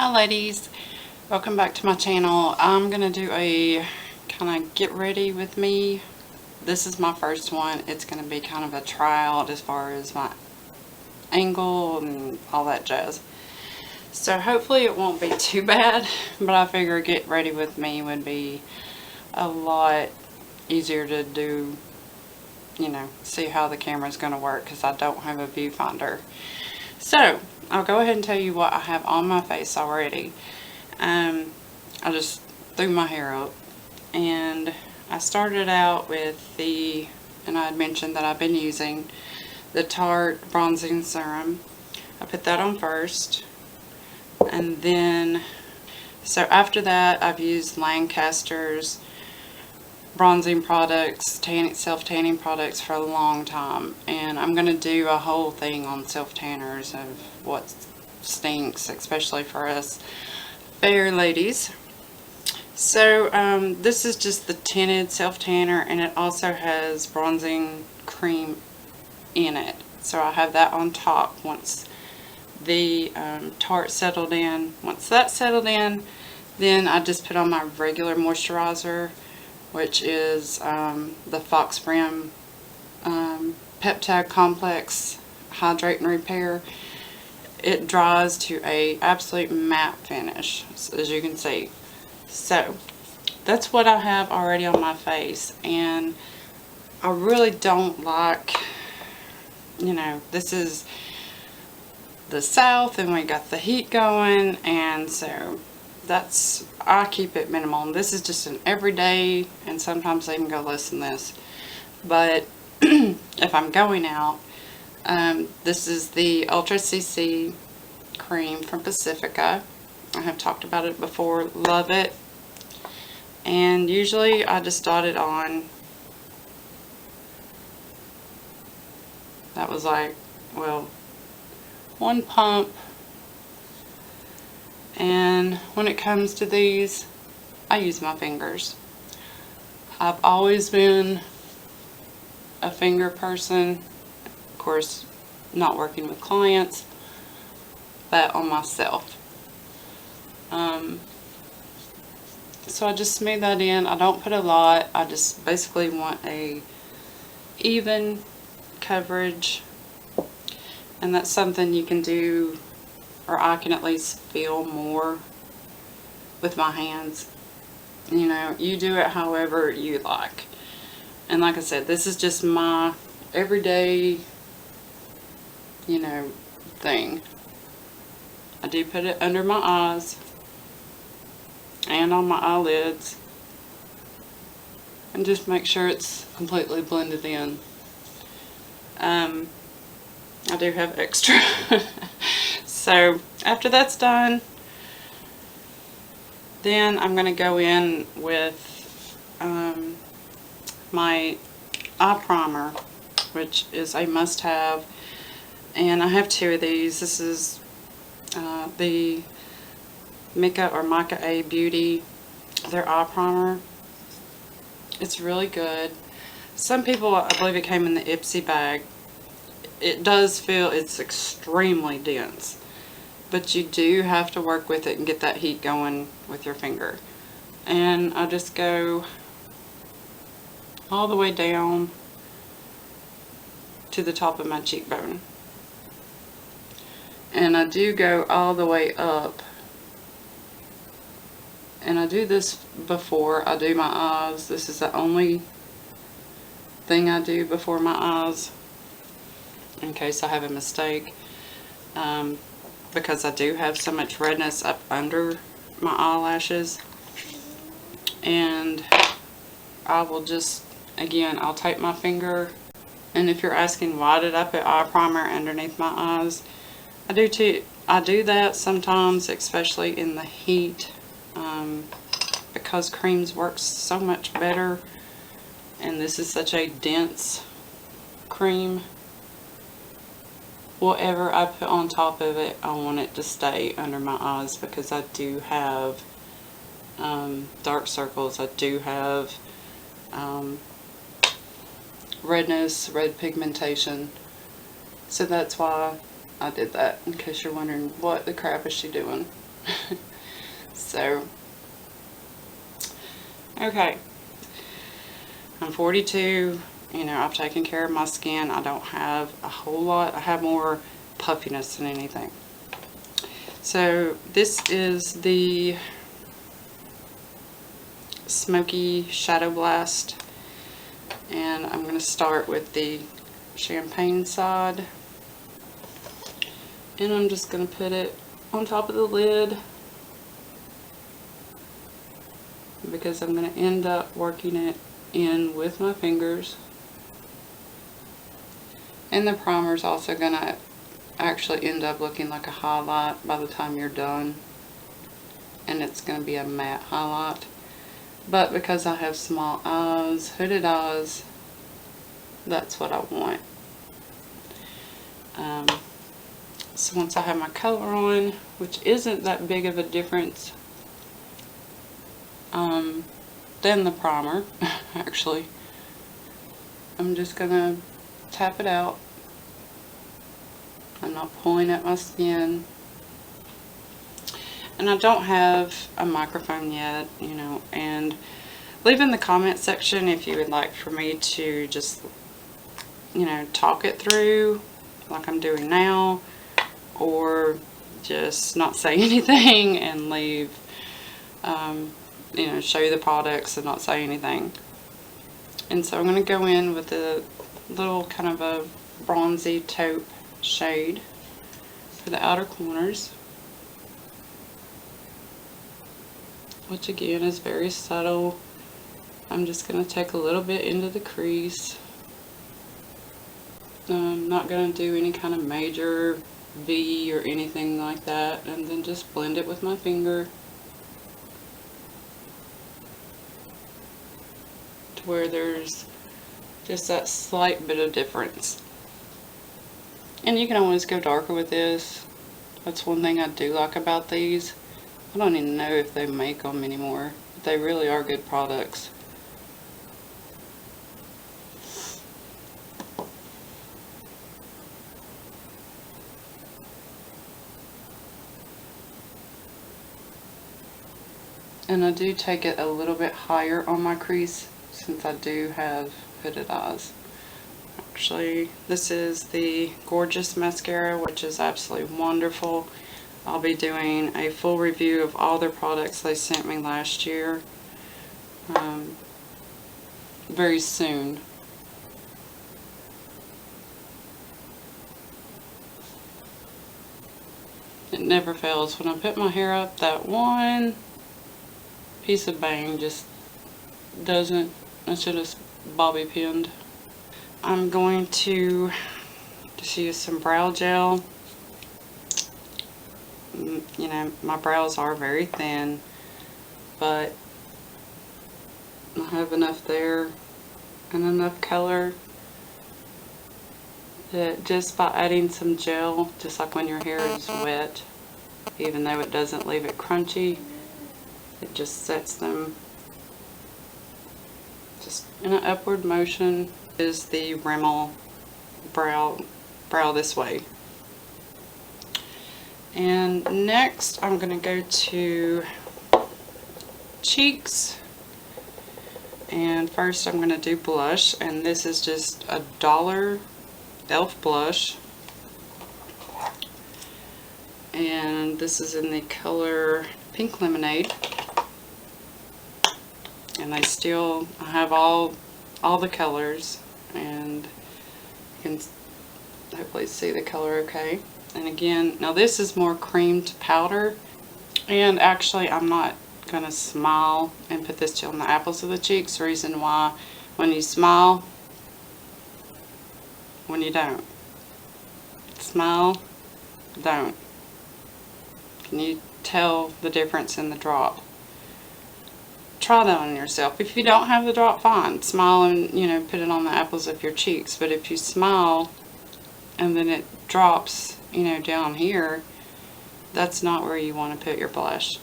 Hi ladies, welcome back to my channel. I'm gonna do a kind of get ready with me. This is my first one. It's gonna be kind of a tryout as far as my angle and all that jazz. So hopefully it won't be too bad, but I figure get ready with me would be a lot easier to do, you know, see how the camera's gonna work because I don't have a viewfinder. So I'll go ahead and tell you what I have on my face already. I just threw my hair up, and I started out with the, and I had mentioned that I've been using the Tarte bronzing serum. I put that on first, and then so after that I've used Lancaster's bronzing products, self-tanning products for a long time, and I'm going to do a whole thing on self-tanners of what stinks, especially for us fair ladies. So this is just the tinted self-tanner, and it also has bronzing cream in it, so I have that on top once the Tarte settled in. Once that's settled in, then I just put on my regular moisturizer, which is the Fox Rim Peptide Complex Hydrate and Repair. It dries to a absolute matte finish, as you can see. So that's what I have already on my face, and I really don't like, you know, this is the South and we got the heat going, and so that's, I keep it minimal. This is just an everyday, and sometimes I even go less than this. But if I'm going out, this is the Ultra CC cream from Pacifica. I have talked about it before. Love it. And usually I just dot it on. That was like, well, one pump. And when it comes to these, I use my fingers. I've always been a finger person, of course not working with clients, but on myself. So I just smooth that in. I don't put a lot. I just basically want a even coverage, and that's something you can do, or I can at least feel more with my hands. You know, you do it however you like. And like I said, this is just my everyday, you know, thing. I do put it under my eyes and on my eyelids, and just make sure it's completely blended in. I do have extra. So after that's done, then I'm going to go in with my eye primer, which is a must-have, and I have two of these. This is the MICA Beauty, their eye primer. It's really good. Some people, I believe it came in the Ipsy bag. It does feel, it's extremely dense, but you do have to work with it and get that heat going with your finger. And I just go all the way down to the top of my cheekbone, and I do go all the way up, and I do this before I do my eyes. This is the only thing I do before my eyes in case I have a mistake, because I do have so much redness up under my eyelashes. And I will just, again, I'll take my finger, and if you're asking why did I put eye primer underneath my eyes, I do that sometimes, especially in the heat, because creams work so much better, and this is such a dense cream. Whatever I put on top of it, I want it to stay under my eyes, because I do have dark circles. I do have redness, red pigmentation. So that's why I did that, in case you're wondering what the crap is she doing. So, okay. I'm 42. You know, I've taken care of my skin. I don't have a whole lot. I have more puffiness than anything. So, this is the Smoky Shadow Blast. And I'm going to start with the champagne side. And I'm just going to put it on top of the lid, because I'm going to end up working it in with my fingers. And the primer is also going to actually end up looking like a highlight by the time you're done. And it's going to be a matte highlight. But because I have small eyes, hooded eyes, that's what I want. So once I have my color on, which isn't that big of a difference than the primer, actually, I'm just going to tap it out. I'm not pulling at my skin. And I don't have a microphone yet, you know, and leave in the comment section if you would like for me to just, you know, talk it through like I'm doing now, or just not say anything and leave, you know, show you the products and not say anything. And so I'm going to go in with a little kind of a bronzy taupe shade for the outer corners, which again is very subtle. I'm just going to take a little bit into the crease. I'm not going to do any kind of major V or anything like that, and then just blend it with my finger to where there's just that slight bit of difference. And you can always go darker with this. That's one thing I do like about these. I don't even know if they make them anymore, but they really are good products. And I do take it a little bit higher on my crease since I do have hooded eyes. Actually, this is the Gorgeous mascara, which is absolutely wonderful. I'll be doing a full review of all their products they sent me last year very soon. It never fails. When I put my hair up, that one piece of bang just doesn't, I should have bobby pinned. I'm going to just use some brow gel. You know, my brows are very thin, but I have enough there and enough color that just by adding some gel, just like when your hair is wet, even though it doesn't leave it crunchy, it just sets them just in an upward motion. Is the Rimmel brow this way. And next I'm going to go to cheeks, and first I'm going to do blush, and this is just a $1 E.L.F blush, and this is in the color Pink Lemonade, and I have all the colors, and you can hopefully see the color okay. And again, now this is more cream to powder, and actually I'm not going to smile and put this on the apples of the cheeks. The reason why, when you smile, when you don't. Smile, don't. Can you tell the difference in the drop? Try that on yourself. If you don't have the drop, fine. Smile and, you know, put it on the apples of your cheeks. But if you smile and then it drops, you know, down here, that's not where you want to put your blush.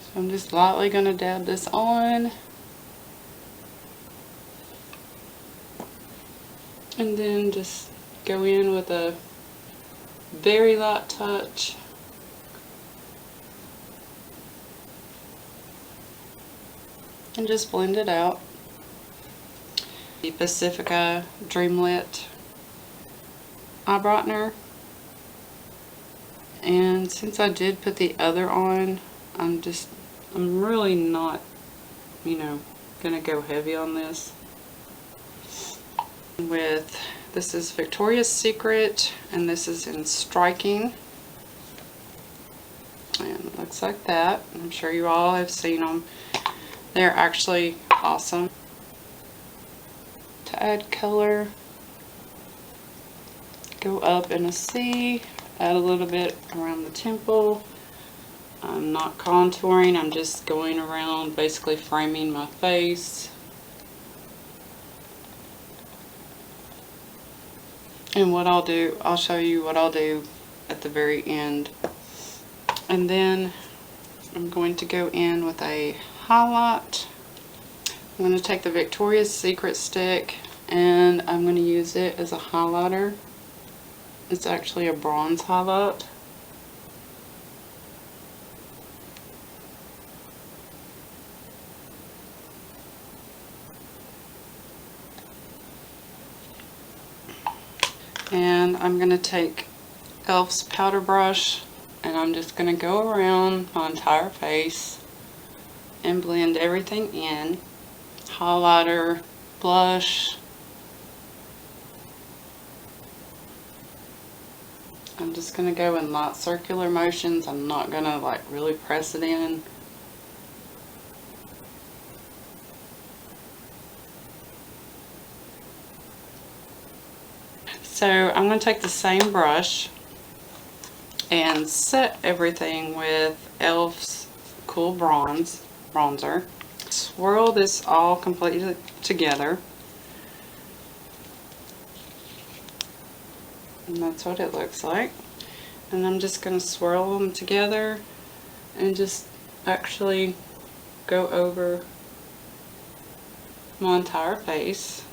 So I'm just lightly going to dab this on. And then just go in with a very light touch. And just blend it out. The Pacifica Dreamlit eye brightener. And since I did put the other on, I'm really not, you know, gonna go heavy on this. This is Victoria's Secret, and this is in Striking. And it looks like that. I'm sure you all have seen them. They're actually awesome. To add color, go up in a C, add a little bit around the temple. I'm not contouring, I'm just going around basically framing my face. And what I'll do, I'll show you what I'll do at the very end. And then I'm going to go in with a highlight. I'm going to take the Victoria's Secret stick and I'm going to use it as a highlighter. It's actually a bronze highlight. And I'm going to take E.L.F's powder brush and I'm just going to go around my entire face and blend everything in. Highlighter, blush. I'm just going to go in light circular motions. I'm not going to like really press it in. So I'm going to take the same brush and set everything with E.L.F's Cool Bronzer. Swirl this all completely together. And that's what it looks like. And I'm just going to swirl them together and just actually go over my entire face.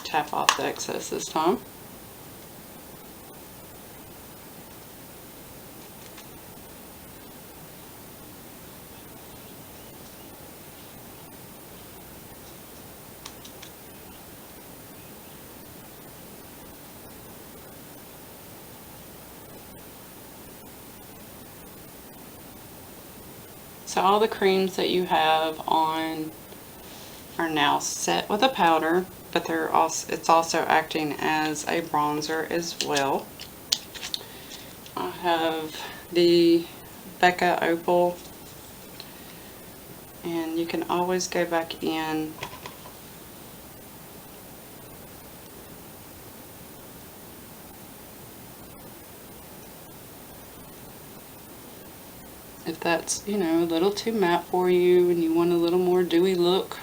Tap off the excess this time. So all the creams that you have on are now set with a powder, but it's also acting as a bronzer as well. I have the Becca Opal, and you can always go back in if that's, you know, a little too matte for you and you want a little more dewy look.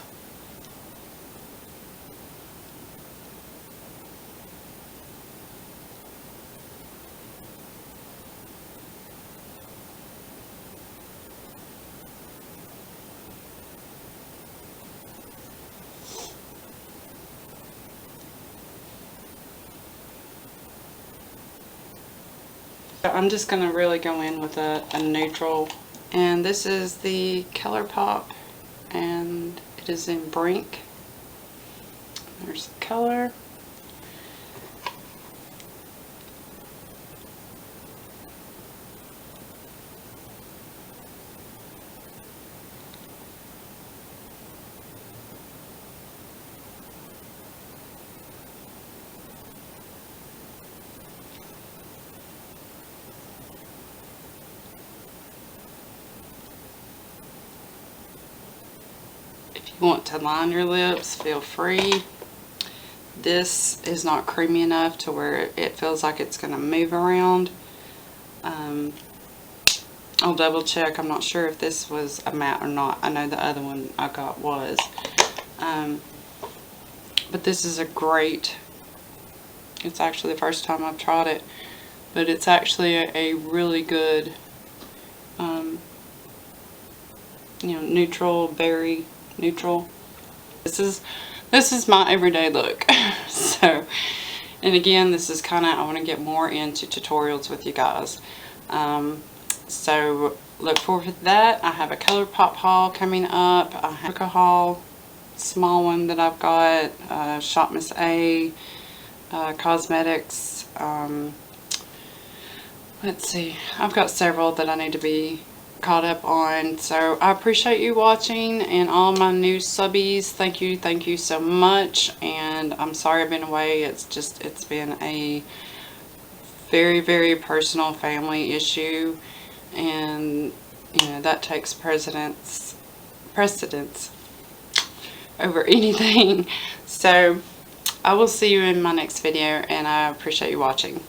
I'm just going to really go in with a neutral, and this is the ColourPop, and it is in Brink. There's the color. Want to line your lips, feel free. This is not creamy enough to where it feels like it's going to move around. I'll double check. I'm not sure if this was a matte or not. I know the other one I got was. But this is a great, it's actually the first time I've tried it, but it's actually a really good, you know, neutral, berry neutral. This is my everyday look. So And again, this is kind of, I want to get more into tutorials with you guys. So look forward to that. I have a ColourPop haul coming up. I have a haul, small one that I've got, Shop Miss A, cosmetics. Let's see, I've got several that I need to be caught up on. So I appreciate you watching, and all my new subbies, thank you so much. And I'm sorry I've been away. It's been a very, very personal family issue, and you know, that takes precedence over anything. So I will see you in my next video, and I appreciate you watching.